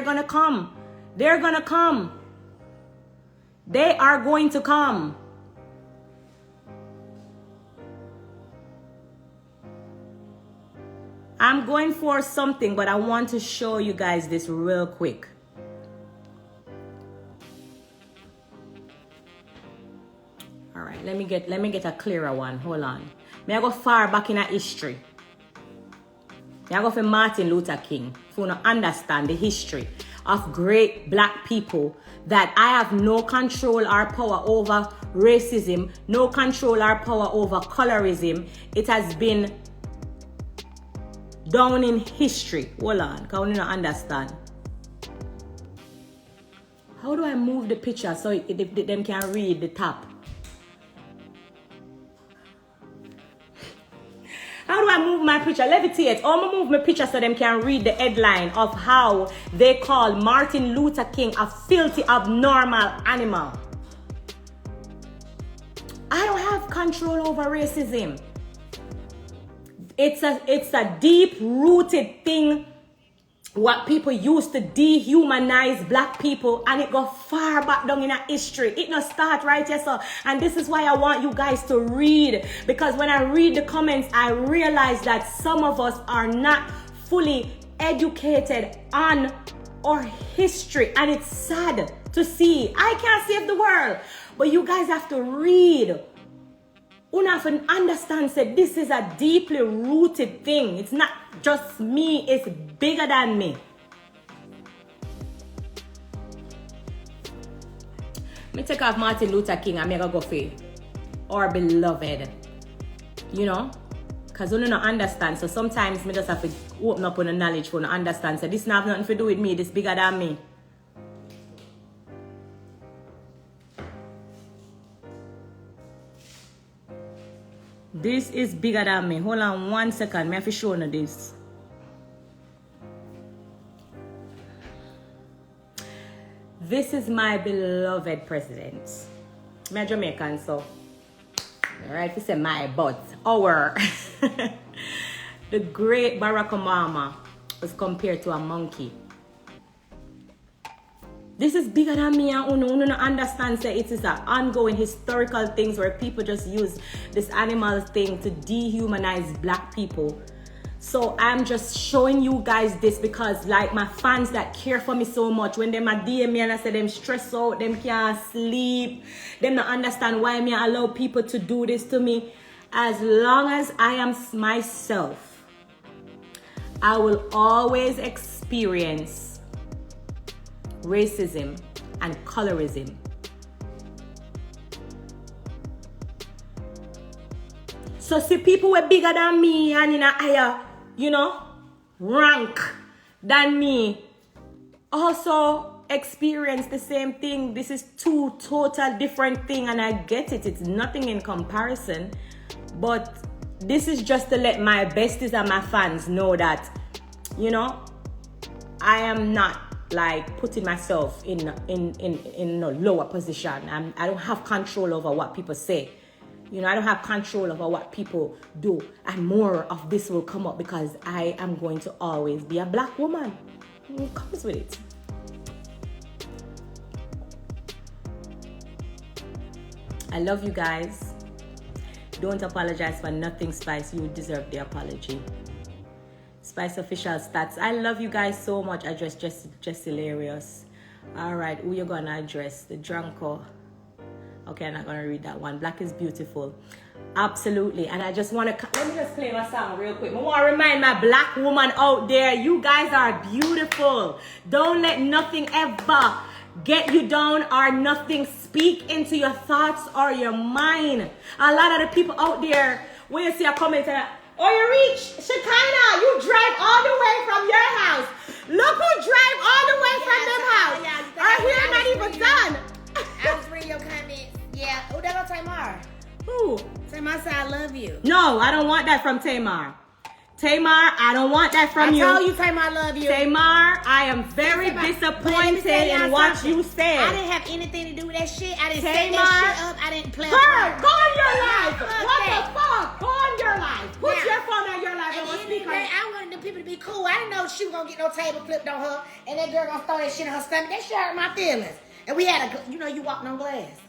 gonna come. They're gonna come. They are going to come. I'm going for something, but I want to show you guys this real quick. Let me get a clearer one. Hold on. May I go far back in our history. May I go for Martin Luther King. If you want to understand the history of great black people, that I have no control or power over racism, no control or power over colorism. It has been down in history. Hold on, because I want to understand. How do I move the picture so them can read the top? How do I move my picture? Levitate. I'm gonna move my picture so them can read the headline of how they call Martin Luther King a filthy, abnormal animal. I don't have control over racism. It's a deep-rooted thing. What people used to dehumanize black people, and it go far back down in our history. It not start right here, so. And this is why I want you guys to read, because when I read the comments, I realize that some of us are not fully educated on our history, and it's sad to see. I can't save the world, but you guys have to read. You have to understand that this is a deeply rooted thing. It's not just me, it's bigger than me. Let me take off Martin Luther King and make a go for our beloved. You know? Because you don't understand. So sometimes me just have to open up on the knowledge for to understand. So this not have nothing to do with me, this bigger than me. This is bigger than me. Hold on 1 second. Me have to show you this. This is my beloved president. I'm Jamaican, so alright, this is my but our the great Barack Obama was compared to a monkey. This is bigger than me, and uno understand that it is an ongoing historical things where people just use this animal thing to dehumanize black people. So I'm just showing you guys this because, like, my fans that care for me so much, when them a DM me and I say them stress out, them can't sleep, them not understand why me allow people to do this to me. As long as I am myself, I will always experience racism and colorism. So see, people were bigger than me and in a higher, rank than me also experience the same thing. This is two total different things, and I get it. It's nothing in comparison, but this is just to let my besties and my fans know that, I am not like putting myself in a lower position. I don't have control over what people say. You know, I don't have control over what people do. And more of this will come up because I am going to always be a black woman. It comes with it. I love you guys. Don't apologize for nothing, Spice. You deserve the apology. Spice Official Stats. I love you guys so much. Address just hilarious. All right, who you gonna address? The Drunko. Okay, I'm not gonna read that one. Black is beautiful. Absolutely. And I just wanna let me just play my song real quick. I wanna remind my black woman out there, you guys are beautiful. Don't let nothing ever get you down or nothing speak into your thoughts or your mind. A lot of the people out there, when you see a comment, oh, you reach Shekinah, you drive all the way from your house. Look who drive all the way from them house. Our hair not even done. I was reading your comments. Yeah. Oh, that go Tamar. Who? Tamar said I love you. No, I don't want that from Tamar. Tamar, I don't want that from you. I told you, Tamar, I love you. Tamar, I am very disappointed in what you said. I didn't have anything to do with that shit. I didn't set that shit up. I didn't play a Girl, part. go on your life. What the fuck? Go on your life. Put your phone on your life and we'll speak on it. I wanted the people to be cool. I didn't know she was going to get no table flipped on her and that girl going to throw that shit in her stomach. That shit hurt my feelings. And we had you walking on glass.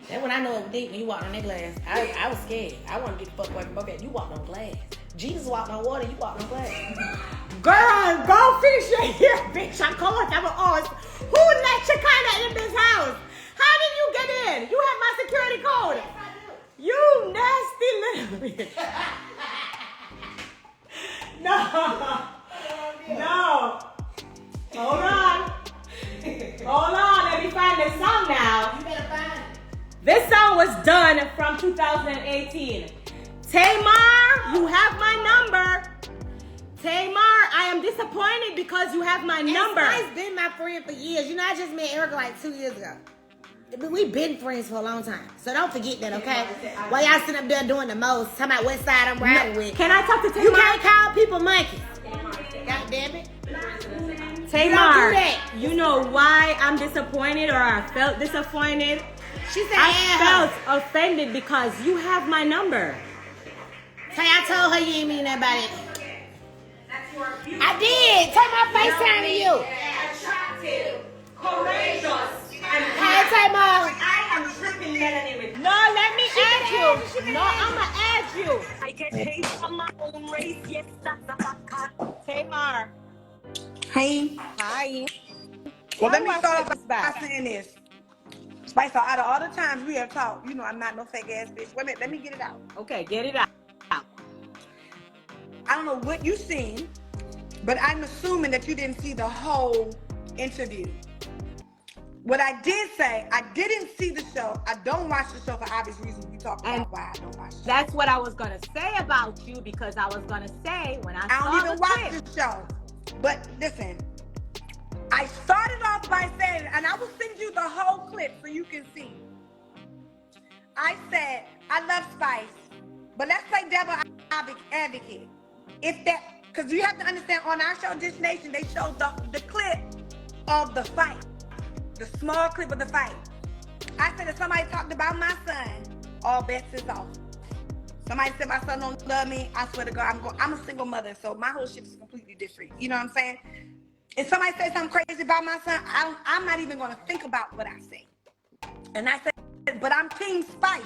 That's when I know it was deep when you walked on that glass. I was scared. I wanted to get the fuck away from my bed. You walked on glass. Jesus walked on water, you walked on glass. Girl, go finish your hair, bitch. I'm calling them us. Who let Shekinah in this house? How did you get in? You have my security code. Yes, I do. You nasty little bitch. No. Hold on. Let me find this song now. You better find it. This song was done from 2018. Tamar, you have my number. Tamar, I am disappointed because you have my number. Spice been my friend for years. You know, I just met Erica like 2 years ago. We've been friends for a long time. So don't forget that, okay? While y'all sitting up there doing the most, talking about what side I'm riding with. Can I talk to Tamar? You can't call people monkeys. God damn it. Tamar, you know why I'm disappointed or I felt disappointed? She said, I felt offended because you have my number. Say, I told her you ain't mean that about it. I did. Take my FaceTime to you. Attractive, courageous, and Hey, Tamar. I am dripping melanin with. No, let me add you. No, I'ma add you. I get hate from my own race. Yes, that's a fact. Tamar. Hi. Well, let me start off by saying this. Spice, out of all the times we have talked, you know I'm not no fake ass bitch. Wait a minute, let me get it out. Okay, get it out. I don't know what you seen, but I'm assuming that you didn't see the whole interview. What I did say, I didn't see the show. I don't watch the show for obvious reasons. We talked about why I don't watch the show. That's what I was gonna say about you because I was gonna say when I don't saw even the watch clip. the show. But listen, I started off by saying, and I will send you the whole clip so you can see. I said, I love Spice, but let's play devil advocate. If that, because you have to understand, on our show, Dish Nation, they showed the clip of the fight, the small clip of the fight. I said, if somebody talked about my son, all bets is off. Somebody said my son don't love me, I swear to God, I'm a single mother, so my whole shit is completely different. You know what I'm saying? If somebody says something crazy about my son, I'm not even going to think about what I say. And I said, but I'm Team Spice.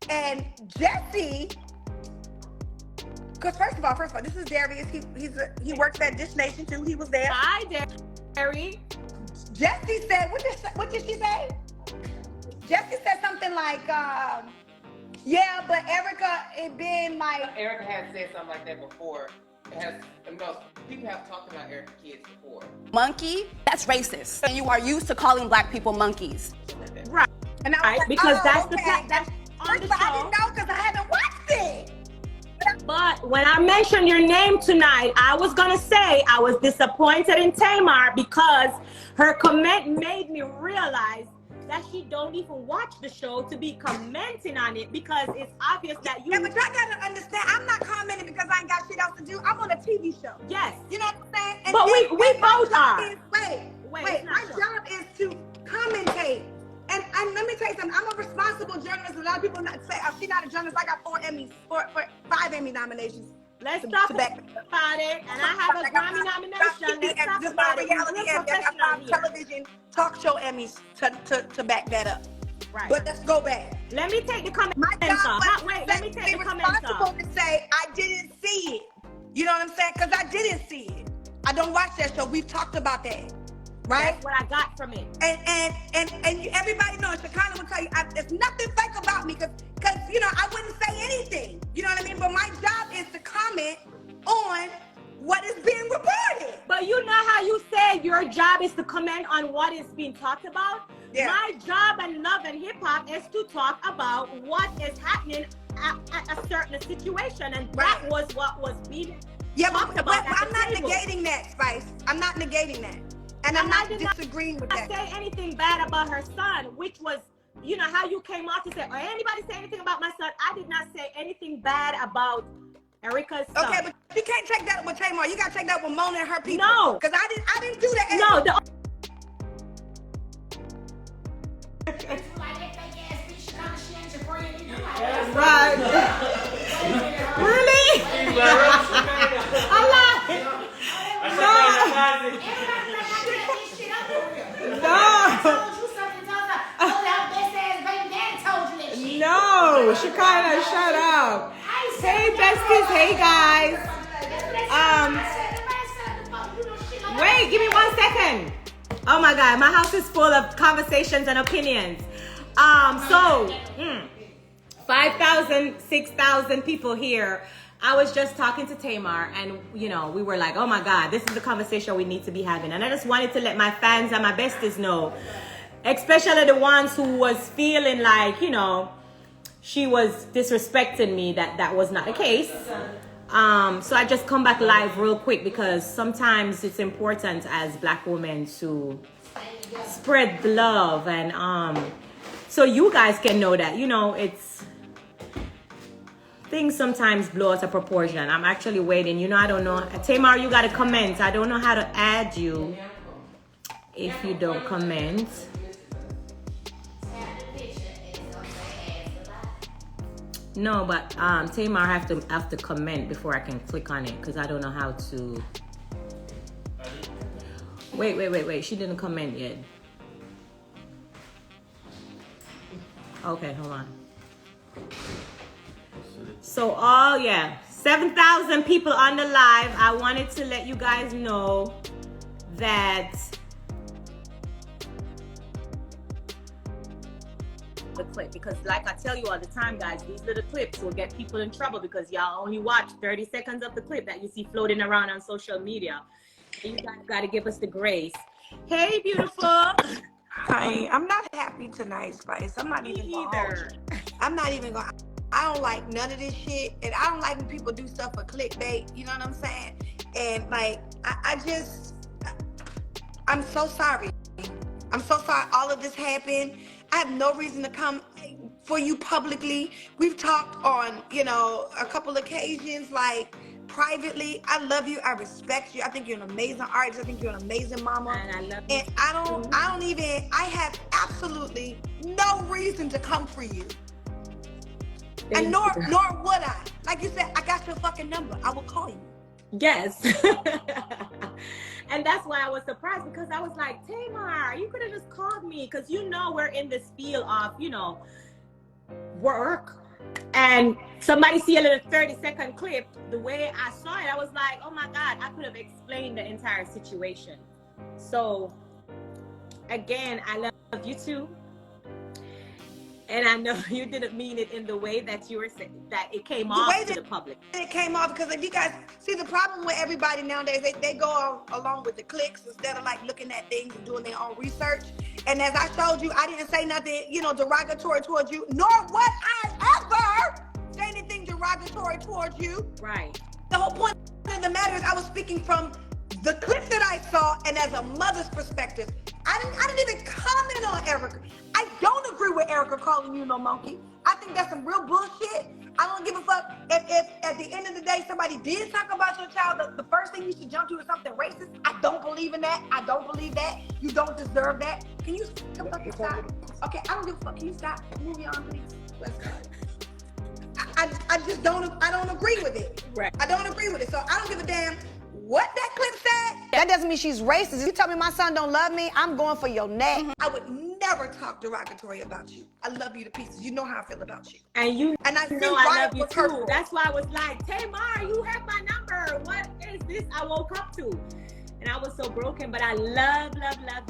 And Jesse, because first of all, this is Darius. He works at Dish Nation too. He was there. Hi, Darius. Jesse said, what did she say? Jesse said something like, yeah, but Erica, it been like... Erica has said something like that before. People have talked about Erica kids before. Monkey, that's racist. And you are used to calling black people monkeys. Right. And I was like, because that's okay. the fact that's on the show. I didn't know because I haven't watched it. But when I mentioned your name tonight, I was gonna say I was disappointed in Tamar because her comment made me realize that she don't even watch the show to be commenting on it because it's obvious that you... Yeah, but y'all gotta understand, I'm not commenting because I ain't got shit else to do. I'm on a TV show. Yes. You know what I'm saying? And but we both are. Wait, my job is to commentate. And let me tell you something, I'm a responsible journalist a lot of people not say, she's not a journalist. I got 5 Emmy nominations. Let's talk about it. And I have a Grammy nomination. Let's talk about it. Reality Emmy. I got 5 television talk show Emmys to back that up. Right. But let's go back. Let me take the comment. My job let me take the comment. Responsible to say I didn't see it. You know what I'm saying? Because I didn't see it. I don't watch that show. We've talked about that. Right? That's what I got from it. And everybody knows, Shekinah will tell you, there's nothing fake about me because you know, I wouldn't say anything. You know what I mean? But my job is to comment on what is being reported. But you know how you said your job is to comment on what is being talked about? Yeah. My job in Love and Hip Hop is to talk about what is happening at a certain situation. And that was what was being talked about. But I'm not negating that, Spice. I'm not negating that. And I'm not disagreeing with that. I didn't say anything bad about her son, which was, you know, how you came out to say, or anybody say anything about my son. I did not say anything bad about Erica's son. Okay, but you can't take that with Tamar. You gotta take that with Mona and her people. No. Because I didn't do that. No, right. Really? Allah. No, Shekinah, shut up. Hey, besties. Hey, guys. Wait, give me 1 second. Oh my God, my house is full of conversations and opinions. 5,000, 6,000 people here. I was just talking to Tamar, and you know, we were like, oh my God, this is the conversation we need to be having. And I just wanted to let my fans and my besties know, especially the ones who was feeling like, you know, she was disrespecting me, that was not the case. So I just come back live real quick because sometimes it's important as Black women to spread the love, and so you guys can know that, you know, things sometimes blow out of proportion. I'm actually waiting. You know, I don't know. Tamar, you got to comment. I don't know how to add you if you don't comment. No, but Tamar have to comment before I can click on it because I don't know how to. Wait. She didn't comment yet. Okay, hold on. So, 7,000 people on the live. I wanted to let you guys know that the clip, because like I tell you all the time, guys, these little clips will get people in trouble because y'all only watch 30 seconds of the clip that you see floating around on social media. You guys got to give us the grace. Hey, beautiful. Hi, I'm not happy tonight, Spice. I'm not even either. I'm not even going. I don't like none of this shit, and I don't like when people do stuff for clickbait. You know what I'm saying? And like, I'm so sorry. I'm so sorry all of this happened. I have no reason to come for you publicly. We've talked on, you know, a couple occasions, like privately. I love you. I respect you. I think you're an amazing artist. I think you're an amazing mama. And I love you. And I have absolutely no reason to come for you. And nor would I. Like you said, I got your fucking number. I will call you. Yes. And that's why I was surprised, because I was like, Tamar, you could have just called me, because you know we're in this field of, you know, work. And somebody see a little 30-second clip, the way I saw it, I was like, oh my God, I could have explained the entire situation. So again, I love you too. And I know you didn't mean it in the way that you were saying, that it came off to the public. It came off because if you guys see the problem with everybody nowadays, they go along with the clicks instead of like looking at things and doing their own research. And as I showed you, I didn't say nothing, you know, derogatory towards you, nor would I ever say anything derogatory towards you. Right. The whole point of the matter is I was speaking from the clip that I saw and as a mother's perspective. I didn't even comment on Erica. I don't agree with Erica calling you no monkey. I think that's some real bullshit. I don't give a fuck if at the end of the day somebody did talk about your child, the first thing you should jump to is something racist. I don't believe in that. I don't believe that. You don't deserve that. Can you come fucking stop? Okay, I don't give a fuck. Can you stop? Move your arm, please. Let's go. I just don't agree with it. Right. I don't agree with it. So I don't give a damn what that clip said. That doesn't mean she's racist. If you tell me my son don't love me, I'm going for your neck. I would never talk derogatory about you. I love you to pieces. You know how I feel about you. And I know see I why love it you was too. hurtful. That's why I was like, Tamar, you have my number. What is this I woke up to? And I was so broken, but I love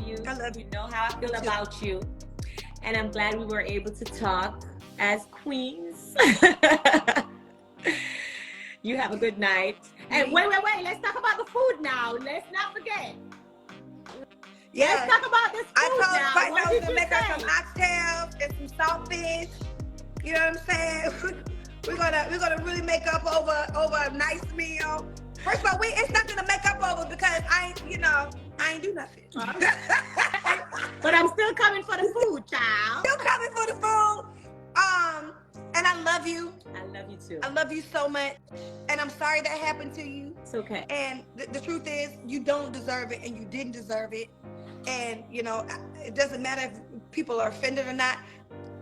you. I love you. Know how I feel about you. And I'm glad we were able to talk as queens. You have a good night. And wait. Let's talk about the food now. Let's not forget. Yeah. Let's talk about this food I told now. Spice What I was did gonna you make her say? some oxtails and some saltfish. You know what I'm saying? We're gonna really make up over a nice meal. First of all, it's nothing to make up over because I ain't do nothing. But I'm still coming for the food, child. Still coming for the food. And I love you. I love you too. I love you so much. And I'm sorry that happened to you. It's okay. And the truth is, you don't deserve it and you didn't deserve it. And, it doesn't matter if people are offended or not.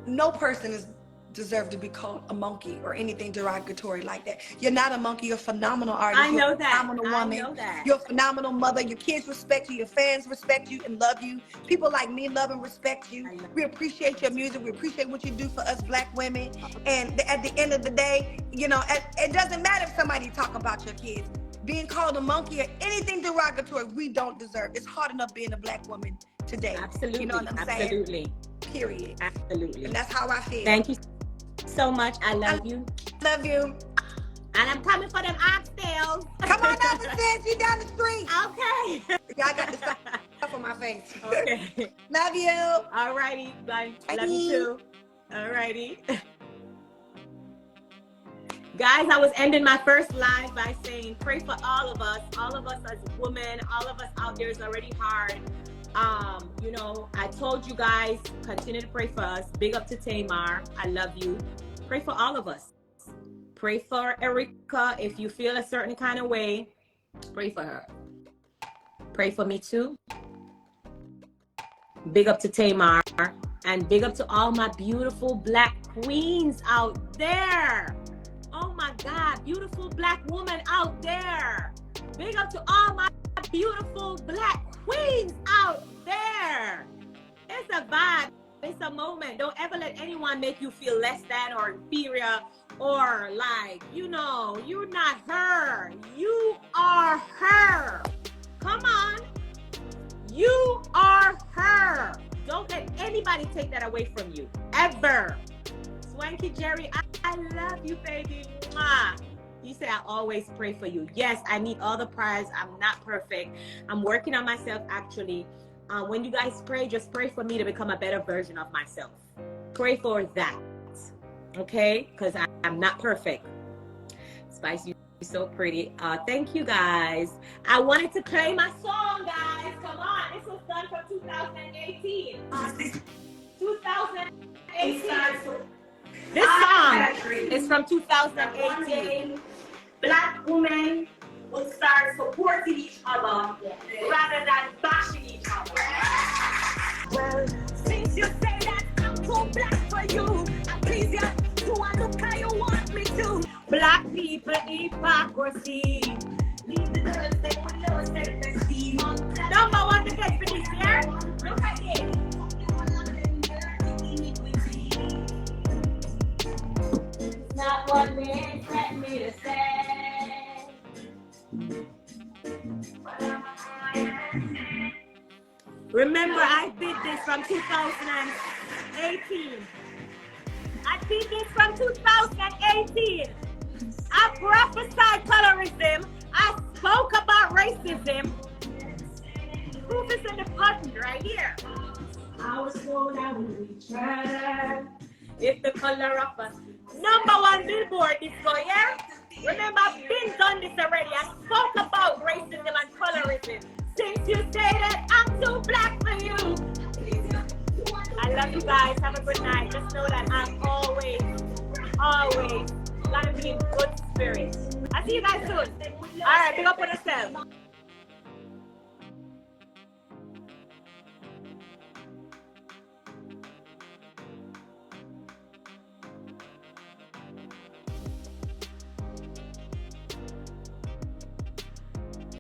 No person deserve to be called a monkey or anything derogatory like that. You're not a monkey. You're a phenomenal artist. I know that. Phenomenal woman. I know that. You're a phenomenal mother. Your kids respect you. Your fans respect you and love you. People like me love and respect you. We appreciate your music. We appreciate what you do for us Black women. And at the end of the day, it doesn't matter if somebody talk about your kids. Being called a monkey or anything derogatory, we don't deserve. It's hard enough being a Black woman today. Absolutely. You know what I'm saying? Absolutely. Period. Absolutely. And that's how I feel. Thank you so much. I love you. Love you. And I'm coming for them oxtails. Come on over, sis. You down the street. Okay. Yeah, I got the stuff on my face. Okay. Love you. All righty. Bye. Bye. Love you too. All righty. Guys, I was ending my first live by saying, pray for all of us as women, all of us out there is already hard. I told you guys, continue to pray for us. Big up to Tamar. I love you. Pray for all of us. Pray for Erica. If you feel a certain kind of way, pray for her. Pray for me too. Big up to Tamar. And big up to all my beautiful Black queens out there. Oh my God, beautiful Black woman out there. Big up to all my beautiful Black queens out there. It's a vibe. It's a moment. Don't ever let anyone make you feel less than or inferior or like, you're not her. You are her. Come on. You are her. Don't let anybody take that away from you. Ever. Swanky Jerry, I love you, baby. Mwah. You say I always pray for you. Yes, I need all the prayers. I'm not perfect. I'm working on myself, actually. When you guys pray, just pray for me to become a better version of myself. Pray for that. Okay? Because I'm not perfect. Spice, you're so pretty. Thank you, guys. I wanted to play my song, guys. Come on. This was done for 2018. 2018. This song is from 2018. Black women will start supporting each other rather than bashing each other. Well, since you say that I'm too black for you, I please you to look how you want me to. Black people, hypocrisy. Leave the girls, they will never self-esteem. Number one to get for this year. Look at it. Not what they expect me to say. Remember, I did this from 2018. I did this from 2018. I prophesied colorism. I spoke about racism. Proof is in the pudding right here. I was told I would be tried if the color of us. #1 billboard this year. Remember, I've been done this already. I spoke about racism and colorism. Since you say that I'm too black for you. I love you guys. Have a good night. Just know that I'm always gonna be in good spirits. I'll see you guys soon. All right, pick up on yourself.